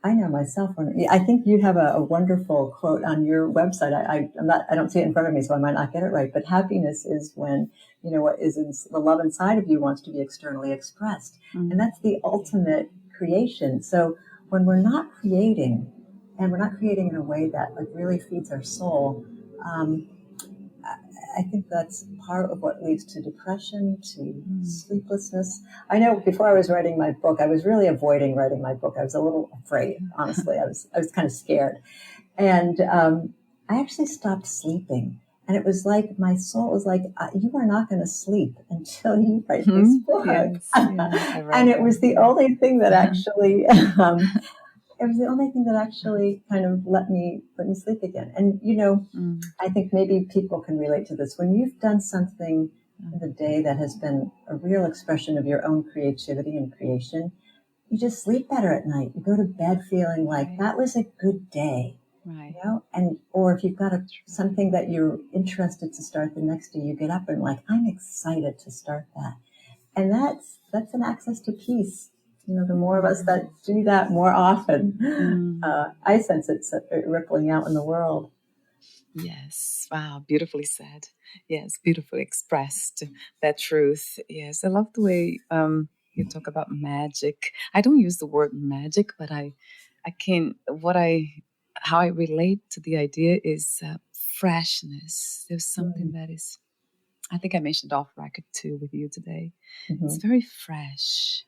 S3: I know myself, I think you have a wonderful quote on your website. I don't see it in front of me, so I might not get it right, but happiness is when, what is in the love inside of you wants to be externally expressed. And that's the ultimate creation. So when we're not creating, and we're not creating in a way that really feeds our soul, I think that's part of what leads to depression, to sleeplessness. I know before I was writing my book, I was really avoiding writing my book. I was a little afraid, honestly. I was kind of scared. And I actually stopped sleeping. And it was like my soul was like, you are not going to sleep until you write this book. Yes. And it was the only thing that actually... it was the only thing that actually kind of let me sleep again. And, I think maybe people can relate to this. When you've done something in the day that has been a real expression of your own creativity and creation, you just sleep better at night. You go to bed feeling like that was a good day. Right. Or if you've got something that you're interested to start the next day, you get up and like, I'm excited to start that. And that's an access to peace. The more of us that do that more often, I sense it rippling out in the world.
S4: Yes. Wow. Beautifully said. Yes. Beautifully expressed, that truth. Yes. I love the way you talk about magic. I don't use the word magic, but I can, what I how I relate to the idea is freshness. There's something that is, I think I mentioned off record too with you today. It's very fresh.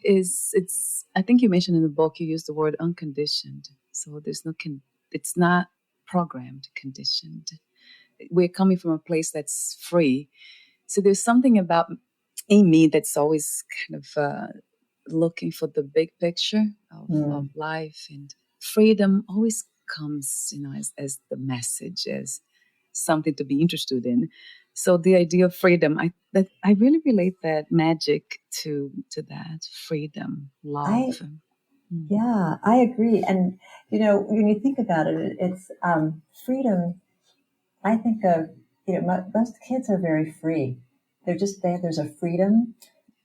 S4: It's I think you mentioned in the book you used the word unconditioned. So there's no it's not programmed, conditioned. We're coming from a place that's free. So there's something about in me that's always kind of looking for the big picture of life, and freedom always comes, as the message, as something to be interested in. So the idea of freedom, I really relate that magic to that freedom, love.
S3: Yeah, I agree. And, when you think about it, it's freedom. I think of, most kids are very free. They're just there. There's a freedom.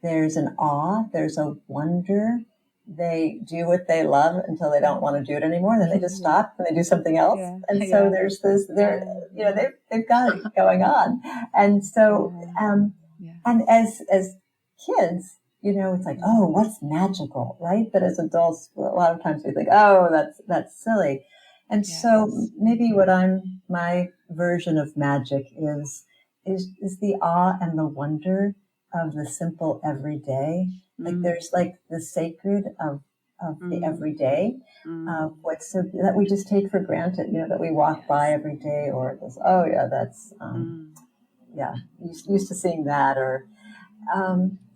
S3: There's an awe. There's a wonder. They do what they love until they don't want to do it anymore. Then they just stop and they do something else. Yeah. And so there's this, they've got it going on. And so, and as kids, it's like, oh, what's magical, right? But as adults, a lot of times we think, oh, that's silly. And so maybe my version of magic is the awe and the wonder of the simple everyday. Like there's like the sacred of the everyday, what's so that we just take for granted, that we walk by every day, or this, oh yeah, that's used to seeing that, or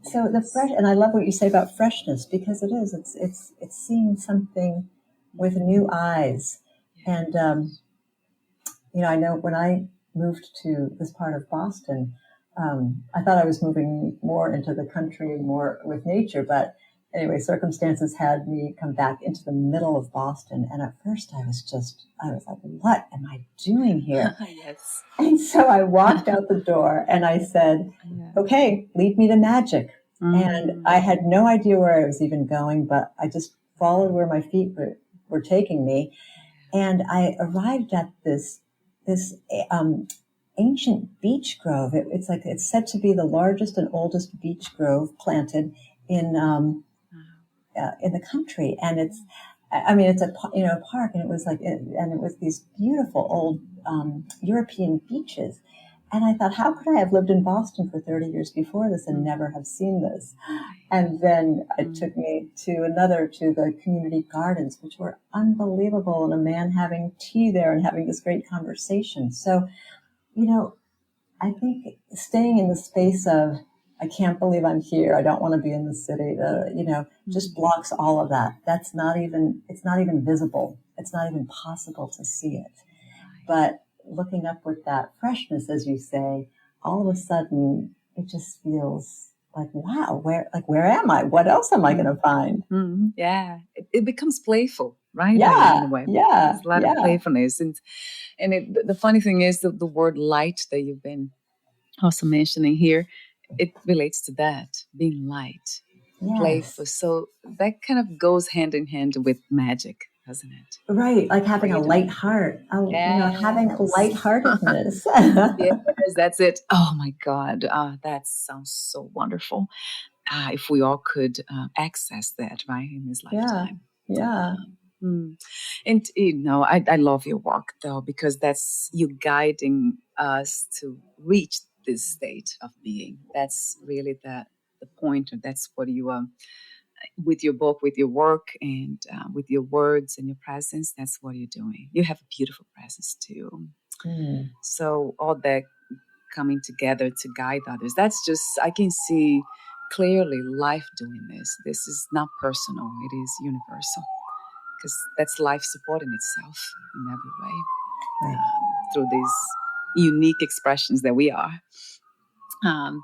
S3: so the fresh. And I love what you say about freshness, because it's seeing something with new eyes. And I know when I moved to this part of Boston, I thought I was moving more into the country, more with nature. But anyway, circumstances had me come back into the middle of Boston. And at first I was like, what am I doing here?
S4: Yes.
S3: And so I walked out the door and I said, okay, lead me to magic. And I had no idea where I was even going, but I just followed where my feet were taking me. And I arrived at this ancient beech grove. It's said to be the largest and oldest beech grove planted in the country. And it's a park, and it was and it was these beautiful old European beeches. And I thought, how could I have lived in Boston for 30 years before this and never have seen this? And then it took me to the community gardens, which were unbelievable, and a man having tea there and having this great conversation. So, I think staying in the space of, I can't believe I'm here, I don't want to be in the city, just blocks all of that. It's not even visible. It's not even possible to see it. But looking up with that freshness, as you say, all of a sudden it just feels like, wow, where am I? What else am I going to find?
S4: Yeah, it becomes playful, right?
S3: Yeah,
S4: in a way.
S3: Yeah,
S4: there's a lot of playfulness, and the funny thing is the word light that you've been also mentioning here, it relates to that, being light, playful. So that kind of goes hand in hand with magic, doesn't it?
S3: Right, like having a light heart. Having lightheartedness.
S4: Yes, that's it. Oh my God, that sounds so wonderful. If we all could access that, right, in this lifetime.
S3: Yeah.
S4: And I love your work though, because that's you guiding us to reach this state of being. That's really the point. That's what you with your book, with your work, and with your words and your presence. That's what you're doing. You have a beautiful presence too. So all that coming together to guide others. That's just, I can see clearly life doing this. This is not personal. It is universal, because that's life supporting itself in every way through these unique expressions that we are.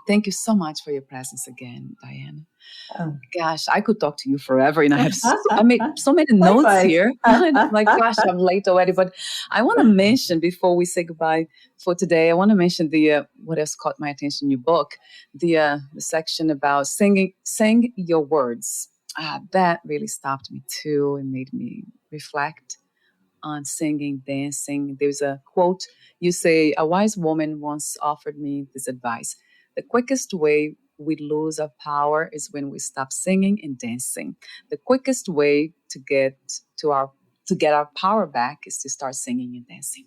S4: Thank you so much for your presence again, Diane. Oh. Gosh, I could talk to you forever. I made so many notes here. Like, gosh, I'm late already. But I want to mention, before we say goodbye for today, I want to mention the what else caught my attention in your book, the section about sing your words. That really stopped me too and made me reflect on singing, dancing. There's a quote, you say, a wise woman once offered me this advice: the quickest way we lose our power is when we stop singing and dancing. The quickest way to get to our to get our power back is to start singing and dancing.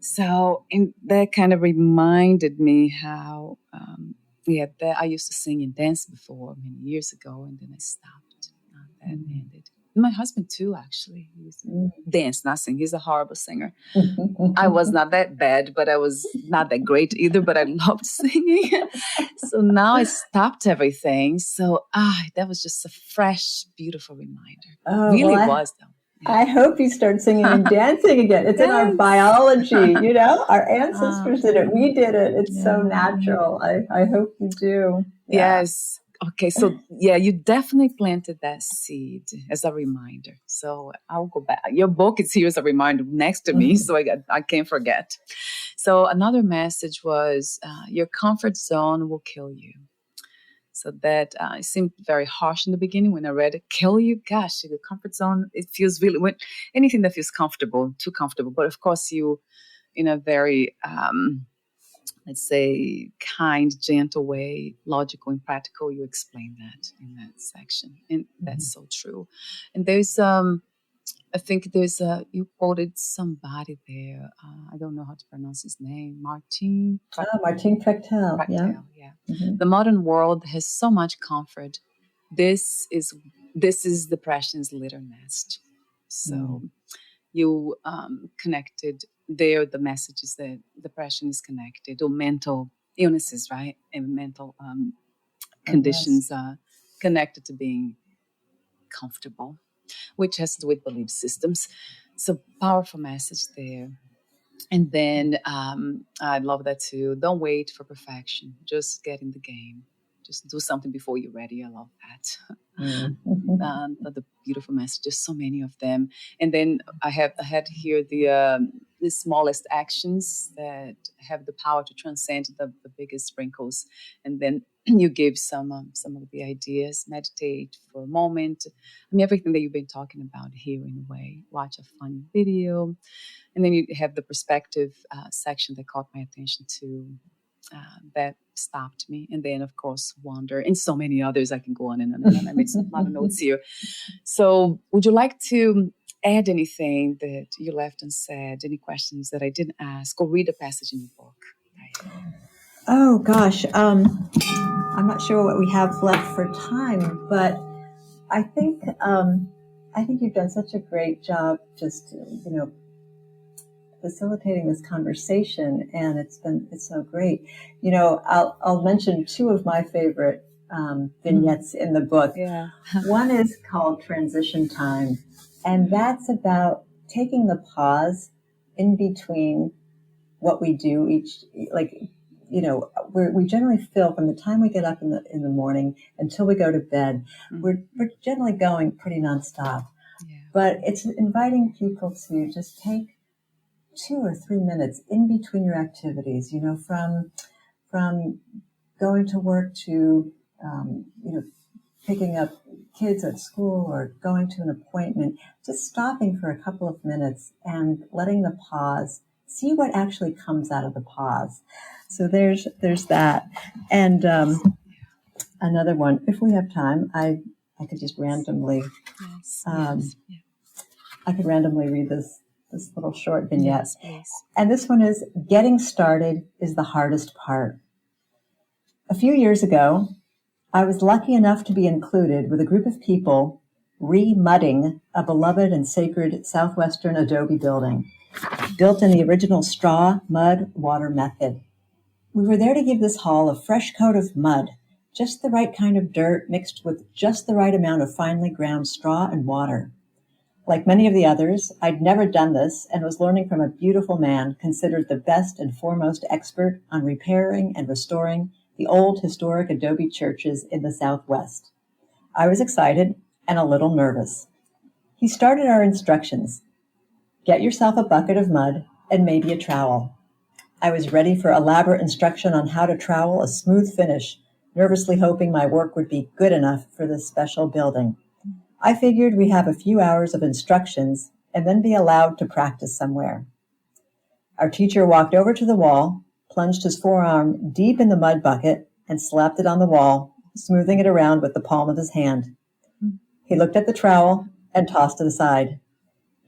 S4: So, and that kind of reminded me how, that I used to sing and dance before many years ago, and then I stopped. That ended. My husband too, actually. He used to dance, not sing. He's a horrible singer. I was not that bad, but I was not that great either, but I loved singing. So now I stopped everything. So that was just a fresh, beautiful reminder.
S3: Oh,
S4: really was, though.
S3: Yeah. I hope you start singing and dancing again. It's in our biology, our ancestors did it. We did it. It's so natural. I hope you do.
S4: Yeah. Yes. Okay, so you definitely planted that seed as a reminder. So I'll go back. Your book is here as a reminder next to me, so I can't forget. So another message was, your comfort zone will kill you. So that it seemed very harsh in the beginning when I read it. Kill you? Gosh, the comfort zone, it feels really, anything that feels comfortable, too comfortable. But of course you, in a very... let's say, kind, gentle way, logical and practical, you explain that in that section. And that's so true. And there's, I think there's you quoted somebody there. I don't know how to pronounce his name. Martin
S3: Fractal. Yeah.
S4: Mm-hmm. The modern world has so much comfort. This is depression's litter nest. So you connected there, the message is that depression is connected, or mental illnesses, right? And mental conditions connected to being comfortable, which has to do with belief systems. So powerful message there. And then I love that too. Don't wait for perfection. Just get in the game. Just do something before you're ready. I love that. The beautiful messages, so many of them. And then I had here the smallest actions that have the power to transcend the biggest wrinkles. And then you give some of the ideas. Meditate for a moment. I mean, everything that you've been talking about here in a way. Watch a funny video. And then you have the perspective section that caught my attention too. That stopped me. And then, of course, wonder, and so many others. I can go on and on and on. I made a lot of notes here. So would you like to add anything that you left unsaid? Any questions that I didn't ask? Or read a passage in your book?
S3: Oh, gosh. I'm not sure what we have left for time, but I think you've done such a great job just, facilitating this conversation, and it's so great. I'll mention two of my favorite vignettes in the book.
S4: Yeah.
S3: One is called Transition Time, and that's about taking the pause in between what we do we generally feel from the time we get up in the morning until we go to bed, we're generally going pretty nonstop. Yeah. But it's inviting people to just take 2 or 3 minutes in between your activities, from going to work to, picking up kids at school or going to an appointment, just stopping for a couple of minutes and letting the pause, see what actually comes out of the pause. So there's that. And another one, if we have time, I could just randomly, I could randomly read this little short vignette.
S4: Yes.
S3: And this one is, getting started is the hardest part. A few years ago, I was lucky enough to be included with a group of people re-mudding a beloved and sacred southwestern adobe building, built in the original straw, mud, water method. We were there to give this hall a fresh coat of mud, just the right kind of dirt mixed with just the right amount of finely ground straw and water. Like many of the others, I'd never done this and was learning from a beautiful man considered the best and foremost expert on repairing and restoring the old historic adobe churches in the Southwest. I was excited and a little nervous. He started our instructions. Get yourself a bucket of mud and maybe a trowel. I was ready for elaborate instruction on how to trowel a smooth finish, nervously hoping my work would be good enough for this special building. I figured we'd have a few hours of instructions and then be allowed to practice somewhere. Our teacher walked over to the wall, plunged his forearm deep in the mud bucket, and slapped it on the wall, smoothing it around with the palm of his hand. He looked at the trowel and tossed it aside.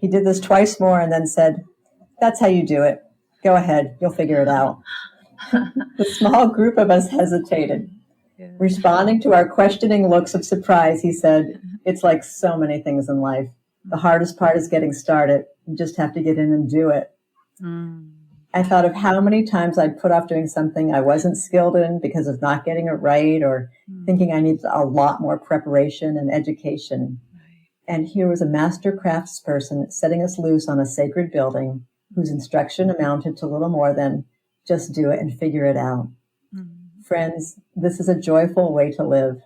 S3: He did this twice more and then said, "That's how you do it. Go ahead. You'll figure it out." The small group of us hesitated.
S4: Yeah.
S3: Responding to our questioning looks of surprise, he said, "It's like so many things in life. The hardest part is getting started. You just have to get in and do it." I thought of how many times I'd put off doing something I wasn't skilled in because of not getting it right or thinking I needed a lot more preparation and education. And here was a master craftsperson setting us loose on a sacred building whose instruction amounted to little more than just do it and figure it out. Friends, this is a joyful way to live.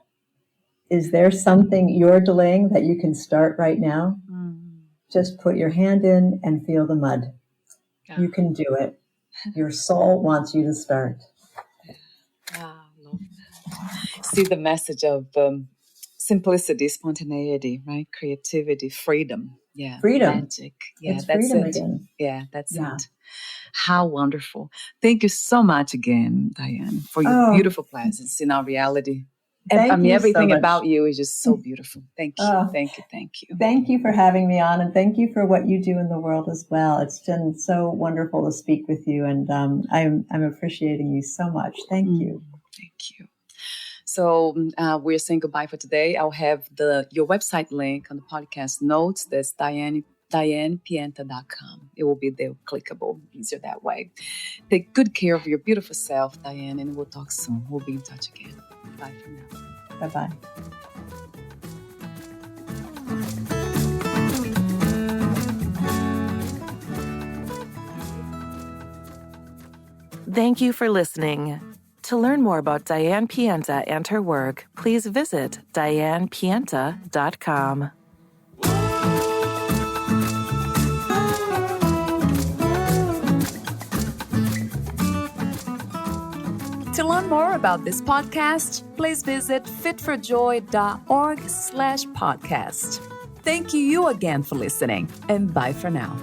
S3: Is there something you're delaying that you can start right now? Just put your hand in and feel the mud. You can do it. Your soul wants you to start.
S4: Love that. See the message of simplicity, spontaneity, right? Creativity, freedom. Yeah.
S3: Freedom.
S4: Magic. Yeah,
S3: it's
S4: that's
S3: freedom
S4: it.
S3: again.
S4: Yeah, that's it. How wonderful. Thank you so much again, Diane, for your beautiful presence in our reality.
S3: Thank you
S4: everything
S3: so much.
S4: about you is just so beautiful. Thank you. Thank you. Thank you.
S3: Thank you for having me on, and thank you for what you do in the world as well. It's been so wonderful to speak with you, and I'm appreciating you so much. Thank you.
S4: Thank you. So we're saying goodbye for today. I'll have your website link on the podcast notes. That's DianePienta.com. It will be there, clickable, easier that way. Take good care of your beautiful self, Diane, and we'll talk soon. We'll be in touch again. Bye for now.
S3: Bye-bye.
S2: Thank you for listening. To learn more about Diane Pienta and her work, please visit DianePienta.com.
S1: To learn more about this podcast, please visit fitforjoy.org/podcast. Thank you again for listening, and bye for now.